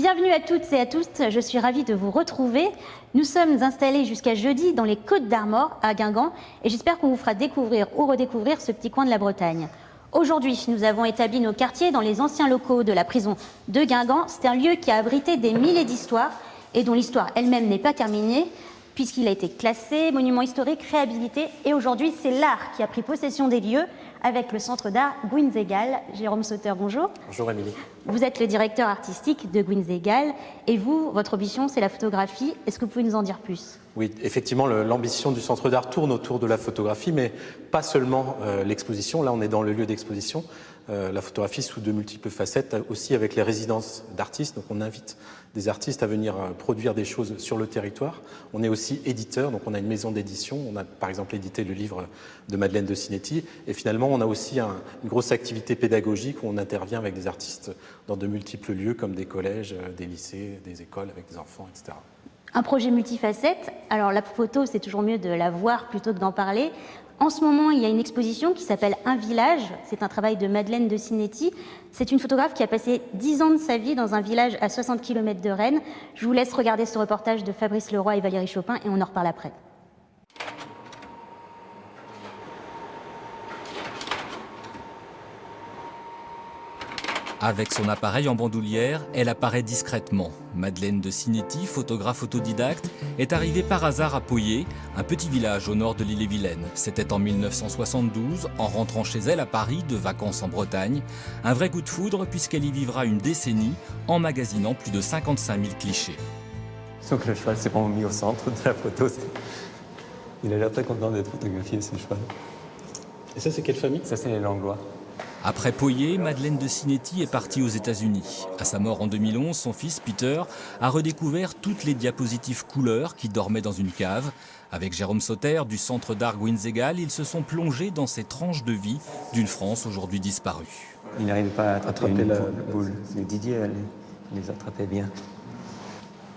Bienvenue à toutes et à tous, je suis ravie de vous retrouver. Nous sommes installés jusqu'à jeudi dans les Côtes d'Armor à Guingamp et j'espère qu'on vous fera découvrir ou redécouvrir ce petit coin de la Bretagne. Aujourd'hui, nous avons établi nos quartiers dans les anciens locaux de la prison de Guingamp. C'est un lieu qui a abrité des milliers d'histoires et dont l'histoire elle-même n'est pas terminée puisqu'il a été classé, monument historique, réhabilité et aujourd'hui c'est l'art qui a pris possession des lieux avec le centre d'art Gouinzegal. Jérôme Sauter, bonjour. Bonjour Émilie. Vous êtes le directeur artistique de Gouinzegal et vous, votre ambition, c'est la photographie. Est-ce que vous pouvez nous en dire plus? Oui, effectivement, l'ambition du centre d'art tourne autour de la photographie, mais pas seulement l'exposition. Là, on est dans le lieu d'exposition. La photographie sous de multiples facettes, aussi avec les résidences d'artistes. Donc on invite des artistes à venir produire des choses sur le territoire. On est aussi éditeur, donc on a une maison d'édition. On a par exemple édité le livre de Madeleine de Cinetti. Et finalement, on a aussi une grosse activité pédagogique où on intervient avec des artistes dans de multiples lieux comme des collèges, des lycées, des écoles avec des enfants, etc. Un projet multifacette. Alors la photo, c'est toujours mieux de la voir plutôt que d'en parler. En ce moment, il y a une exposition qui s'appelle Un village. C'est un travail de Madeleine de Cinetti. C'est une photographe qui a passé 10 ans de sa vie dans un village à 60 km de Rennes. Je vous laisse regarder ce reportage de Fabrice Leroy et Valérie Chopin et on en reparle après. Avec son appareil en bandoulière, elle apparaît discrètement. Madeleine de Cinetti, photographe autodidacte, est arrivée par hasard à Poyet, un petit village au nord de l'Ille-et-Vilaine. C'était en 1972, en rentrant chez elle à Paris, de vacances en Bretagne. Un vrai coup de foudre puisqu'elle y vivra une décennie, emmagasinant plus de 55 000 clichés. Donc le cheval s'est vraiment mis au centre de la photo. Il a l'air très content d'être photographié, ce cheval. Et ça, c'est quelle famille? Ça, c'est les Langlois. Après Poyet, Madeleine de Cinetti est partie aux États-Unis. À sa mort en 2011, son fils Peter a redécouvert toutes les diapositives couleurs qui dormaient dans une cave. Avec Jérôme Sauter du centre d'art Gouinzegal, ils se sont plongés dans ces tranches de vie d'une France aujourd'hui disparue. Il n'arrivait pas à attraper la boule. Mais Didier, il les attrapait bien.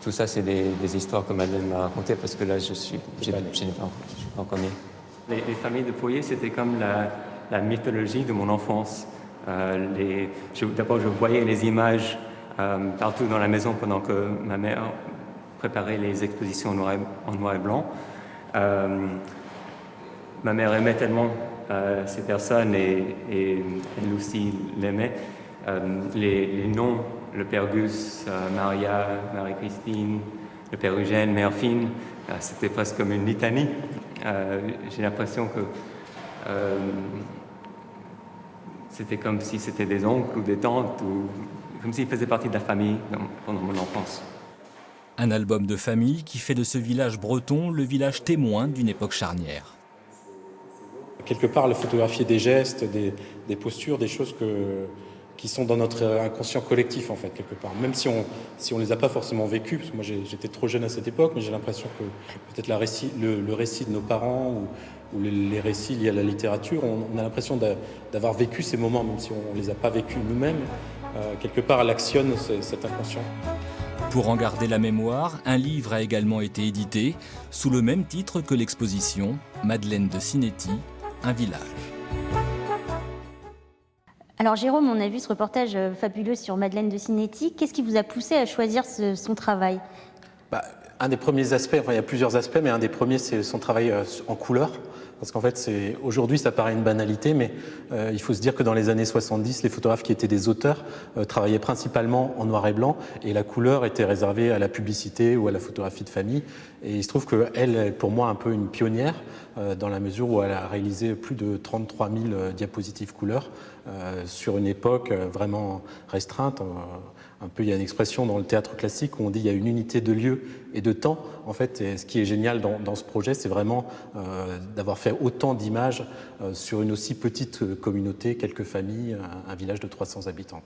Tout ça, c'est des histoires que Madeleine m'a racontées parce que là, je n'ai pas encore né. Les familles de Poyet, c'était comme la mythologie de mon enfance. D'abord, je voyais les images partout dans la maison pendant que ma mère préparait les expositions en noir et blanc. Ma mère aimait tellement ces personnes et elle aussi l'aimait. Les noms, le père Gus, Maria, Marie-Christine, le père Eugène, Mère Fine, c'était presque comme une litanie. J'ai l'impression que c'était comme si c'était des oncles ou des tantes, ou comme s'ils faisaient partie de la famille pendant mon enfance. Un album de famille qui fait de ce village breton le village témoin d'une époque charnière. Quelque part, la photographie des gestes, des postures, des choses qui sont dans notre inconscient collectif, en fait, quelque part. Même si on les a pas forcément vécues, parce que moi j'étais trop jeune à cette époque, mais j'ai l'impression que peut-être le récit de nos parents ou les récits liés à la littérature, on a l'impression d'avoir vécu ces moments, même si on ne les a pas vécus nous-mêmes. Quelque part, elle actionne cet inconscient. Pour en garder la mémoire, un livre a également été édité, sous le même titre que l'exposition, Madeleine de Cinetti, Un village. Alors Jérôme, on a vu ce reportage fabuleux sur Madeleine de Cinetti. Qu'est-ce qui vous a poussé à choisir son travail? Un des premiers aspects, enfin il y a plusieurs aspects, mais un des premiers c'est son travail en couleur. Parce qu'en fait, aujourd'hui, ça paraît une banalité, mais il faut se dire que dans les années 70, les photographes qui étaient des auteurs travaillaient principalement en noir et blanc, et la couleur était réservée à la publicité ou à la photographie de famille. Et il se trouve qu'elle est pour moi un peu une pionnière, dans la mesure où elle a réalisé plus de 33 000 diapositives couleurs sur une époque vraiment restreinte. Un peu, il y a une expression dans le théâtre classique où on dit qu'il y a une unité de lieu et de temps. En fait, et ce qui est génial dans ce projet, c'est vraiment d'avoir fait autant d'images sur une aussi petite communauté, quelques familles, un village de 300 habitants.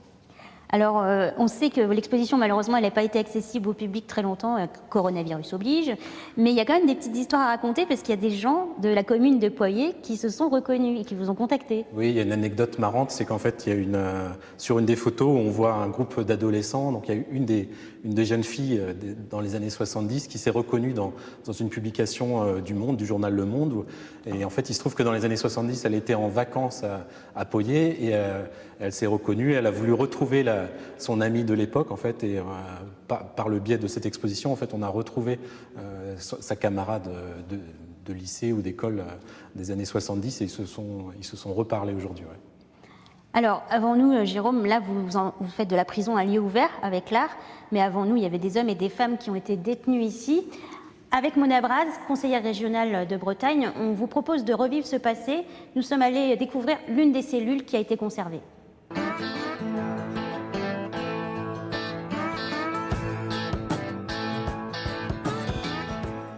Alors, on sait que l'exposition, malheureusement, elle n'a pas été accessible au public très longtemps, coronavirus oblige, mais il y a quand même des petites histoires à raconter parce qu'il y a des gens de la commune de Poyet qui se sont reconnus et qui vous ont contacté. Oui, il y a une anecdote marrante, c'est qu'en fait, il y a sur une des photos, on voit un groupe d'adolescents, donc il y a eu une des jeunes filles dans les années 70 qui s'est reconnue dans une publication du Monde, du journal Le Monde, et en fait, il se trouve que dans les années 70, elle était en vacances à Poyet et elle s'est reconnue, elle a voulu retrouver la son ami de l'époque, en fait, et par le biais de cette exposition, en fait, on a retrouvé sa camarade de lycée ou d'école des années 70 et ils se sont reparlés aujourd'hui. Ouais. Alors, avant nous, Jérôme, là, vous faites de la prison un lieu ouvert avec l'art, mais avant nous, il y avait des hommes et des femmes qui ont été détenus ici. Avec Mona Braz, conseillère régionale de Bretagne, on vous propose de revivre ce passé. Nous sommes allés découvrir l'une des cellules qui a été conservée.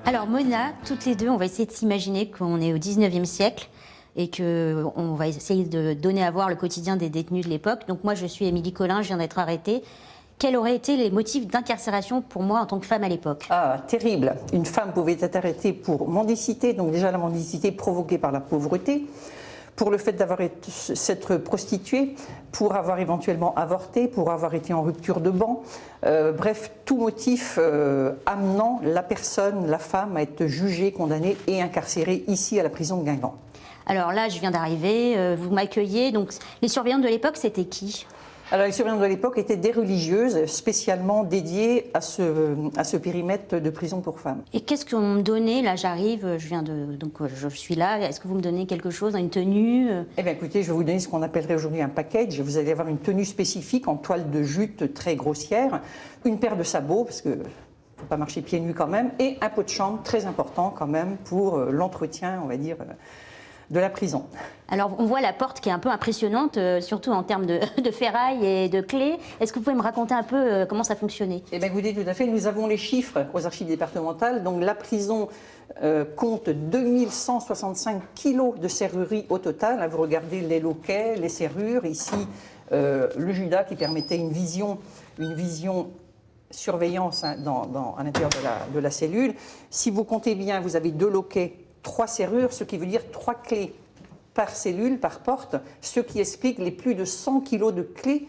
Alors Mona, toutes les deux, on va essayer de s'imaginer qu'on est au 19e siècle et qu'on va essayer de donner à voir le quotidien des détenus de l'époque. Donc moi, je suis Émilie Collin, je viens d'être arrêtée. Quels auraient été les motifs d'incarcération pour moi en tant que femme à l'époque? Ah, terrible. Une femme pouvait être arrêtée pour mendicité, donc déjà la mendicité provoquée par la pauvreté, pour le fait d'avoir s'être prostituée, pour avoir éventuellement avorté, pour avoir été en rupture de ban. Bref, tout motif amenant la personne, la femme, à être jugée, condamnée et incarcérée ici à la prison de Guingamp. Alors là, je viens d'arriver, vous m'accueillez. Donc les surveillantes de l'époque, c'était qui? Alors les surveillantes de l'époque étaient des religieuses spécialement dédiées à ce périmètre de prison pour femmes. Et qu'est-ce qu'on me donnait? Là, j'arrive, donc je suis là. Est-ce que vous me donnez quelque chose, une tenue? Eh bien écoutez, je vais vous donner ce qu'on appellerait aujourd'hui un package. Vous allez avoir une tenue spécifique en toile de jute très grossière, une paire de sabots, parce que ne faut pas marcher pieds nus quand même, et un pot de chambre très important quand même pour l'entretien, on va dire, de la prison. Alors on voit la porte qui est un peu impressionnante, surtout en termes de ferraille et de clés. Est-ce que vous pouvez me raconter un peu comment ça fonctionnait? Eh bien écoutez, tout à fait, nous avons les chiffres aux archives départementales. Donc la prison compte 2165 kilos de serrurerie au total. Vous regardez les loquets, les serrures, ici le judas qui permettait une vision surveillance à l'intérieur de la cellule. Si vous comptez bien, vous avez 2 loquets, 3 serrures, ce qui veut dire 3 clés par cellule, par porte, ce qui explique les plus de 100 kilos de clés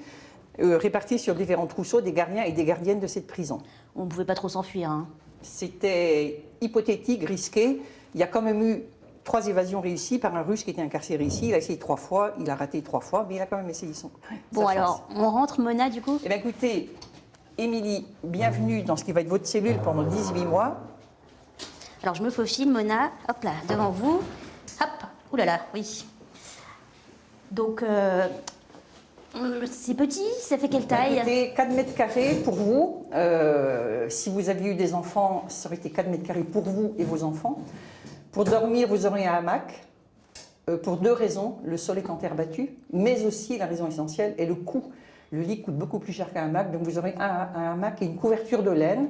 réparties sur différents trousseaux des gardiens et des gardiennes de cette prison. On ne pouvait pas trop s'enfuir, hein. C'était hypothétique, risqué. Il y a quand même eu 3 évasions réussies par un Russe qui était incarcéré ici. Il a essayé 3 fois, il a raté 3 fois, mais il a quand même essayé sa Bon, alors, chance. on rentre, Mona, du coup? Eh bien, écoutez, Émilie, bienvenue dans ce qui va être votre cellule pendant 18 mois. Alors je me faufile, Mona, hop là, devant vous, hop, oulala, oui. Donc, c'est petit, ça fait quelle taille? Écoutez, 4 mètres carrés pour vous. Si vous aviez eu des enfants, ça aurait été 4 mètres carrés pour vous et vos enfants. Pour dormir, vous aurez un hamac. Pour 2 raisons. Le sol est en terre battue, mais aussi la raison essentielle est le coût. Le lit coûte beaucoup plus cher qu'un hamac, donc vous aurez un hamac et une couverture de laine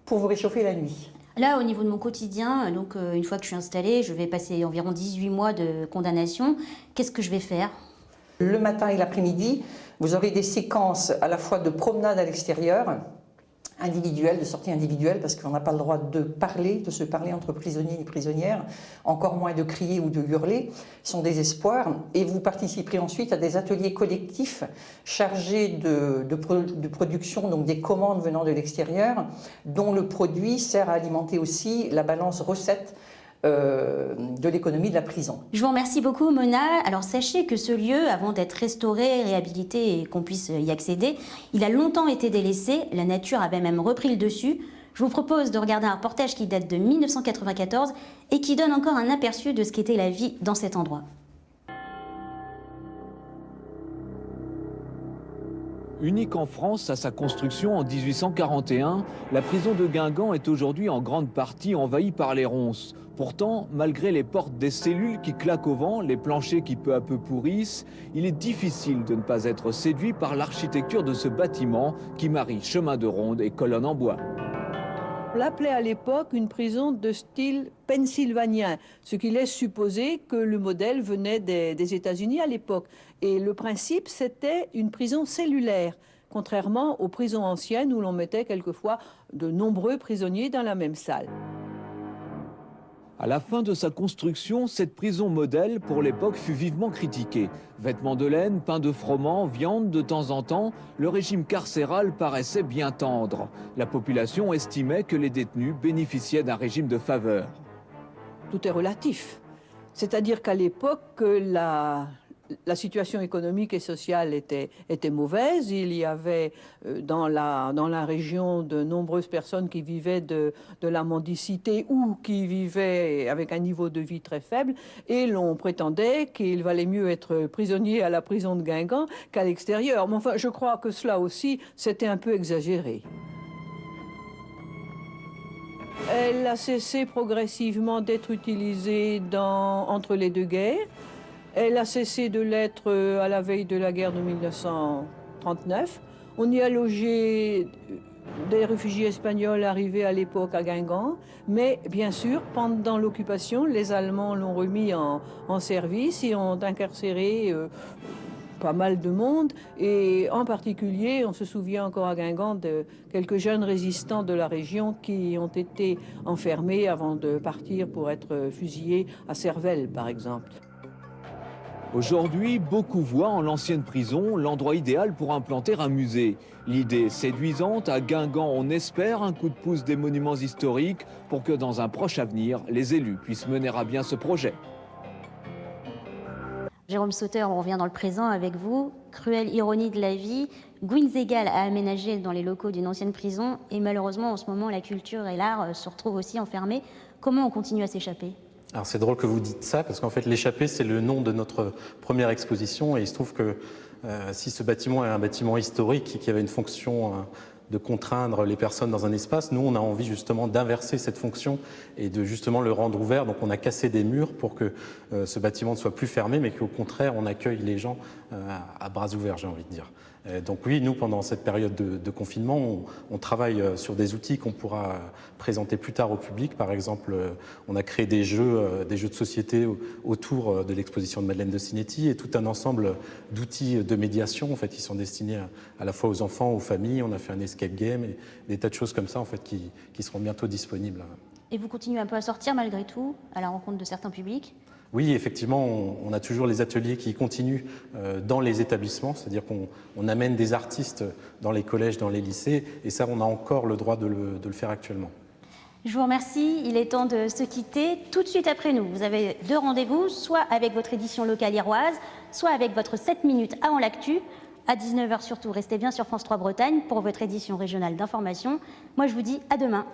pour vous réchauffer la nuit. Là, au niveau de mon quotidien, donc une fois que je suis installée, je vais passer environ 18 mois de condamnation. Qu'est-ce que je vais faire? Le matin et l'après-midi, vous aurez des séquences à la fois de promenade à l'extérieur, individuelle, de sortie individuelle, parce qu'on n'a pas le droit de se parler entre prisonniers et prisonnières, encore moins de crier ou de hurler, sont des espoirs. Et vous participerez ensuite à des ateliers collectifs chargés de production, donc des commandes venant de l'extérieur, dont le produit sert à alimenter aussi la balance recette de l'économie de la prison. Je vous remercie beaucoup, Mona. Alors sachez que ce lieu, avant d'être restauré, réhabilité et qu'on puisse y accéder, il a longtemps été délaissé. La nature avait même repris le dessus. Je vous propose de regarder un reportage qui date de 1994 et qui donne encore un aperçu de ce qu'était la vie dans cet endroit. Unique en France à sa construction en 1841, la prison de Guingamp est aujourd'hui en grande partie envahie par les ronces. Pourtant, malgré les portes des cellules qui claquent au vent, les planchers qui peu à peu pourrissent, il est difficile de ne pas être séduit par l'architecture de ce bâtiment qui marie chemin de ronde et colonnes en bois. On l'appelait à l'époque une prison de style pennsylvanien, ce qui laisse supposer que le modèle venait des États-Unis à l'époque. Et le principe, c'était une prison cellulaire, contrairement aux prisons anciennes où l'on mettait quelquefois de nombreux prisonniers dans la même salle. À la fin de sa construction, cette prison modèle, pour l'époque, fut vivement critiquée. Vêtements de laine, pain de froment, viande de temps en temps, le régime carcéral paraissait bien tendre. La population estimait que les détenus bénéficiaient d'un régime de faveur. Tout est relatif. C'est-à-dire qu'à l'époque, la la situation économique et sociale était mauvaise. Il y avait dans la région de nombreuses personnes qui vivaient de la mendicité ou qui vivaient avec un niveau de vie très faible. Et l'on prétendait qu'il valait mieux être prisonnier à la prison de Guingamp qu'à l'extérieur. Mais enfin, je crois que cela aussi, c'était un peu exagéré. Elle a cessé progressivement d'être utilisée entre les deux guerres. Elle a cessé de l'être à la veille de la guerre de 1939. On y a logé des réfugiés espagnols arrivés à l'époque à Guingamp. Mais bien sûr, pendant l'occupation, les Allemands l'ont remis en service et ont incarcéré pas mal de monde, et en particulier, on se souvient encore à Guingamp de quelques jeunes résistants de la région qui ont été enfermés avant de partir pour être fusillés à Cervelle, par exemple. Aujourd'hui, beaucoup voient en l'ancienne prison l'endroit idéal pour implanter un musée. L'idée séduisante, à Guingamp, on espère un coup de pouce des monuments historiques pour que dans un proche avenir, les élus puissent mener à bien ce projet. Jérôme Sauter, on revient dans le présent avec vous. Cruelle ironie de la vie, Guinzegal a aménagé dans les locaux d'une ancienne prison et malheureusement en ce moment la culture et l'art se retrouvent aussi enfermés. Comment on continue à s'échapper ? Alors c'est drôle que vous dites ça parce qu'en fait l'échappée c'est le nom de notre première exposition et il se trouve que si ce bâtiment est un bâtiment historique qui avait une fonction de contraindre les personnes dans un espace, nous on a envie justement d'inverser cette fonction et de justement le rendre ouvert. Donc on a cassé des murs pour que ce bâtiment ne soit plus fermé mais qu'au contraire on accueille les gens à bras ouverts, j'ai envie de dire. Donc oui, nous pendant cette période de confinement, on travaille sur des outils qu'on pourra présenter plus tard au public. Par exemple, on a créé des jeux de société autour de l'exposition de Madeleine de Cinetti et tout un ensemble d'outils de médiation en fait, qui sont destinés à la fois aux enfants, aux familles. On a fait un escape game et des tas de choses comme ça en fait, qui seront bientôt disponibles. Et vous continuez un peu à sortir malgré tout, à la rencontre de certains publics ? Oui, effectivement, on a toujours les ateliers qui continuent dans les établissements, c'est-à-dire qu'on amène des artistes dans les collèges, dans les lycées, et ça, on a encore le droit de le faire actuellement. Je vous remercie, il est temps de se quitter. Tout de suite après nous, vous avez 2 rendez-vous, soit avec votre édition locale iroise, soit avec votre 7 minutes avant l'actu. À 19h surtout, restez bien sur France 3 Bretagne pour votre édition régionale d'information. Moi, je vous dis à demain.